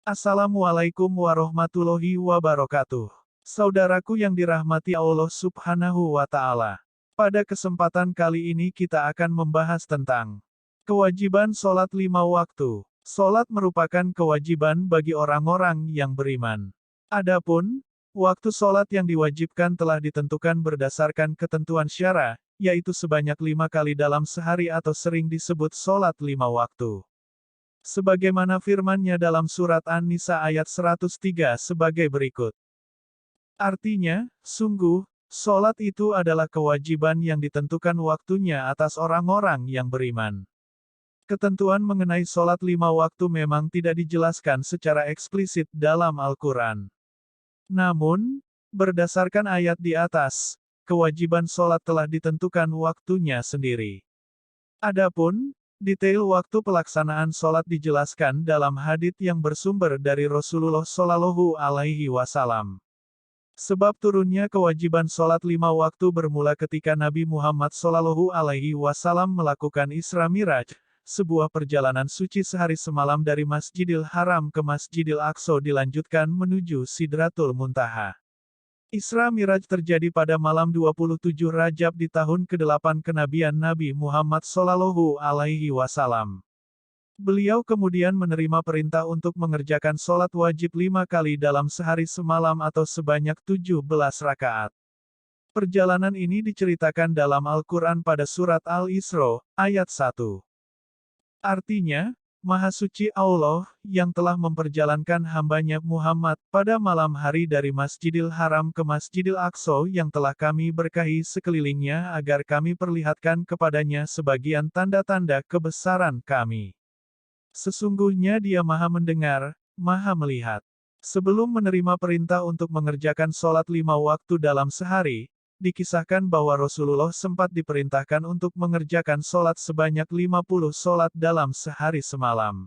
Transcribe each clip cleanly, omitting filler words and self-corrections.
Assalamualaikum warahmatullahi wabarakatuh. Saudaraku yang dirahmati Allah Subhanahu wa Ta'ala. Pada kesempatan kali ini kita akan membahas tentang kewajiban sholat 5 waktu. Sholat merupakan kewajiban bagi orang-orang yang beriman. Adapun waktu sholat yang diwajibkan telah ditentukan berdasarkan ketentuan syara, yaitu sebanyak 5 kali dalam sehari atau sering disebut sholat 5 waktu. Sebagaimana firman-Nya dalam surat An-Nisa ayat 103 sebagai berikut. Artinya, sungguh, sholat itu adalah kewajiban yang ditentukan waktunya atas orang-orang yang beriman. Ketentuan mengenai sholat 5 waktu memang tidak dijelaskan secara eksplisit dalam Al-Quran. Namun, berdasarkan ayat di atas, kewajiban sholat telah ditentukan waktunya sendiri. Adapun detail waktu pelaksanaan sholat dijelaskan dalam hadits yang bersumber dari Rasulullah Shallallahu Alaihi Wasallam. Sebab turunnya kewajiban sholat 5 waktu bermula ketika Nabi Muhammad Shallallahu Alaihi Wasallam melakukan Isra Miraj, sebuah perjalanan suci sehari semalam dari Masjidil Haram ke Masjidil Aqsa dilanjutkan menuju Sidratul Muntaha. Isra Miraj terjadi pada malam 27 Rajab di tahun ke-8 kenabian Nabi Muhammad Shallallahu Alaihi Wasallam. Beliau kemudian menerima perintah untuk mengerjakan sholat wajib 5 kali dalam sehari semalam atau sebanyak 17 rakaat. Perjalanan ini diceritakan dalam Al-Quran pada surat Al-Isra, ayat 1. Artinya, Maha Suci Allah, yang telah memperjalankan hamba-Nya Muhammad, pada malam hari dari Masjidil Haram ke Masjidil Aqsa yang telah kami berkahi sekelilingnya agar kami perlihatkan kepadanya sebagian tanda-tanda kebesaran kami. Sesungguhnya Dia Maha Mendengar, Maha Melihat. Sebelum menerima perintah untuk mengerjakan sholat 5 waktu dalam sehari, dikisahkan bahwa Rasulullah sempat diperintahkan untuk mengerjakan sholat sebanyak 50 sholat dalam sehari semalam.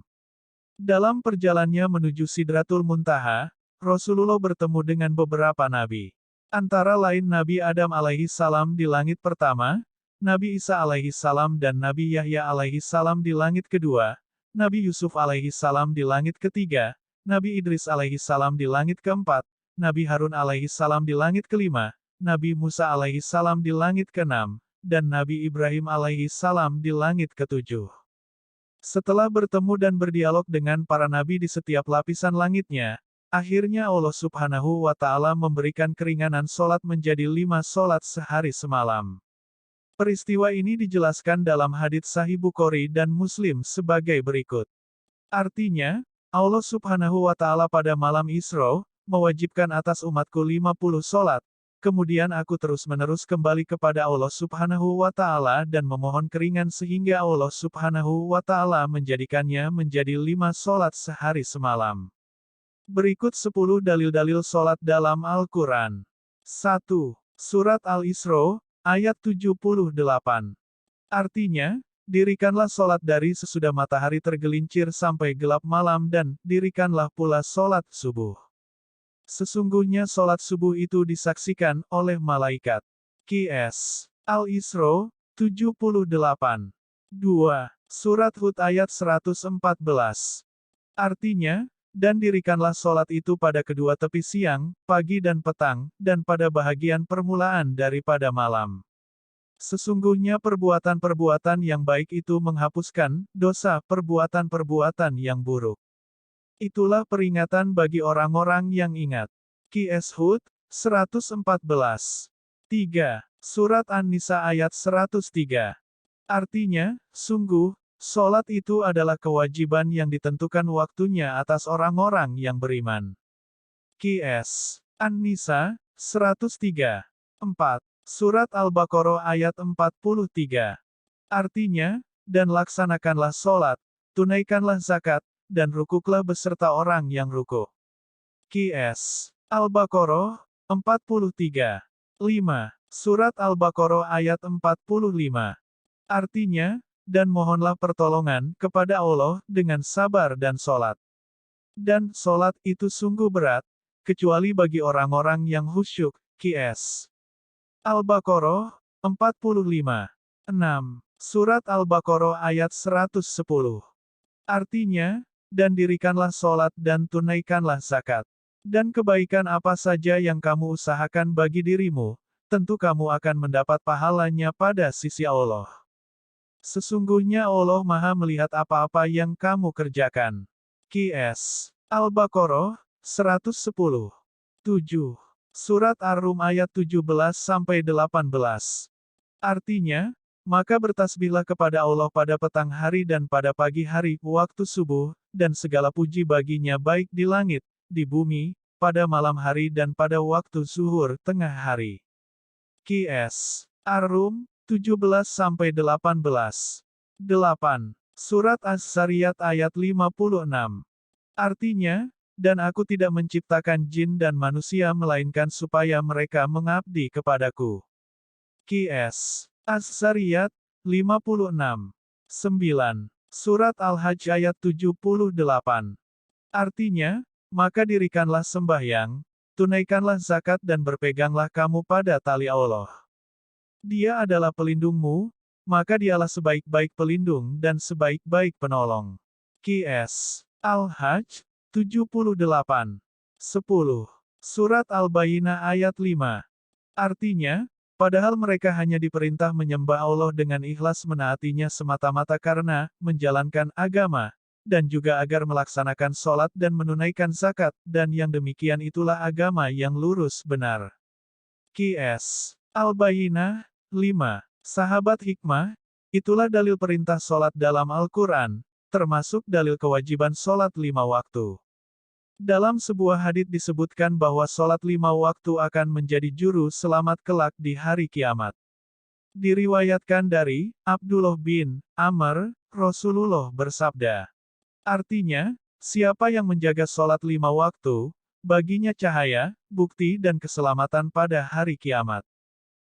Dalam perjalanannya menuju Sidratul Muntaha, Rasulullah bertemu dengan beberapa nabi. Antara lain Nabi Adam alaihi salam di langit pertama, Nabi Isa alaihi salam dan Nabi Yahya alaihi salam di langit kedua, Nabi Yusuf alaihi salam di langit ketiga, Nabi Idris alaihi salam di langit keempat, Nabi Harun alaihi salam di langit kelima, Nabi Musa alaihi salam di langit ke-6, dan Nabi Ibrahim alaihi salam di langit ke-7. Setelah bertemu dan berdialog dengan para nabi di setiap lapisan langitnya, akhirnya Allah Subhanahu wa Ta'ala memberikan keringanan sholat menjadi 5 sholat sehari semalam. Peristiwa ini dijelaskan dalam hadits Sahih Bukhari dan Muslim sebagai berikut. Artinya, Allah Subhanahu wa Ta'ala pada malam Isra mewajibkan atas umatku 50 sholat. Kemudian aku terus-menerus kembali kepada Allah Subhanahu wa Ta'ala dan memohon keringan sehingga Allah Subhanahu wa Ta'ala menjadikannya menjadi 5 sholat sehari semalam. Berikut 10 dalil-dalil sholat dalam Al-Quran. 1. Surat Al-Isra, ayat 78. Artinya, dirikanlah sholat dari sesudah matahari tergelincir sampai gelap malam dan dirikanlah pula sholat subuh. Sesungguhnya sholat subuh itu disaksikan oleh malaikat. Qs. Al-Isra, 78. 2. Surat Hud ayat 114. Artinya, dan dirikanlah sholat itu pada kedua tepi siang, pagi dan petang, dan pada bahagian permulaan daripada malam. Sesungguhnya perbuatan-perbuatan yang baik itu menghapuskan dosa perbuatan-perbuatan yang buruk. Itulah peringatan bagi orang-orang yang ingat. Qs Hud, 114. 3. Surat An-Nisa ayat 103. Artinya, sungguh, sholat itu adalah kewajiban yang ditentukan waktunya atas orang-orang yang beriman. Qs. An-Nisa, 103. 4. Surat Al-Baqarah ayat 43. Artinya, dan laksanakanlah sholat, tunaikanlah zakat, dan rukuklah beserta orang yang rukuk. Qs. Al-Baqarah, 43. 5. Surat Al-Baqarah ayat 45. Artinya, dan mohonlah pertolongan kepada Allah dengan sabar dan sholat. Dan sholat itu sungguh berat, kecuali bagi orang-orang yang khusyuk. Qs. Al-Baqarah, 45. 6. Surat Al-Baqarah ayat 110. Artinya, dan dirikanlah sholat dan tunaikanlah zakat. Dan kebaikan apa saja yang kamu usahakan bagi dirimu, tentu kamu akan mendapat pahalanya pada sisi Allah. Sesungguhnya Allah Maha melihat apa-apa yang kamu kerjakan. Qs. Al-Baqarah, 110. 7. Surat Ar-Rum ayat 17-18. Artinya, maka bertasbihlah kepada Allah pada petang hari dan pada pagi hari, waktu subuh, dan segala puji baginya baik di langit, di bumi, pada malam hari dan pada waktu zuhur, tengah hari. Qs. Ar-Rum, 17-18. 8. Surat Az-Zariyat ayat 56. Artinya, dan aku tidak menciptakan jin dan manusia melainkan supaya mereka mengabdi kepadaku. Qs. Az-Zariyat, 56. 9. Surat Al-Hajj ayat 78. Artinya, maka dirikanlah sembahyang, tunaikanlah zakat dan berpeganglah kamu pada tali Allah. Dia adalah pelindungmu, maka dialah sebaik-baik pelindung dan sebaik-baik penolong. Qs. Al-Hajj, 78. 10. Surat Al-Bayyinah ayat 5. Artinya, padahal mereka hanya diperintah menyembah Allah dengan ikhlas menaatinya semata-mata karena menjalankan agama, dan juga agar melaksanakan sholat dan menunaikan zakat, dan yang demikian itulah agama yang lurus benar. Qs. Al-Bayyinah, 5. Sahabat hikmah, itulah dalil perintah sholat dalam Al-Quran, termasuk dalil kewajiban sholat 5 waktu. Dalam sebuah hadits disebutkan bahwa sholat 5 waktu akan menjadi juru selamat kelak di hari kiamat. Diriwayatkan dari Abdullah bin Amr, Rasulullah bersabda. Artinya, siapa yang menjaga sholat 5 waktu, baginya cahaya, bukti dan keselamatan pada hari kiamat.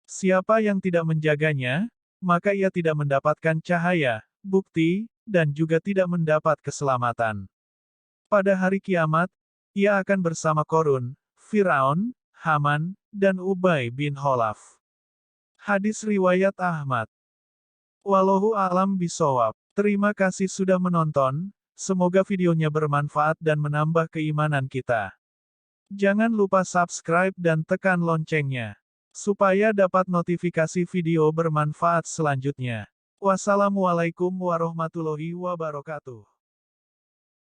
Siapa yang tidak menjaganya, maka ia tidak mendapatkan cahaya, bukti, dan juga tidak mendapat keselamatan. Pada hari kiamat, ia akan bersama Korun, Firaun, Haman, dan Ubay bin Khalaf. Hadis riwayat Ahmad. Wallahu a'lam bishawab. Terima kasih sudah menonton, semoga videonya bermanfaat dan menambah keimanan kita. Jangan lupa subscribe dan tekan loncengnya, supaya dapat notifikasi video bermanfaat selanjutnya. Wassalamualaikum warahmatullahi wabarakatuh.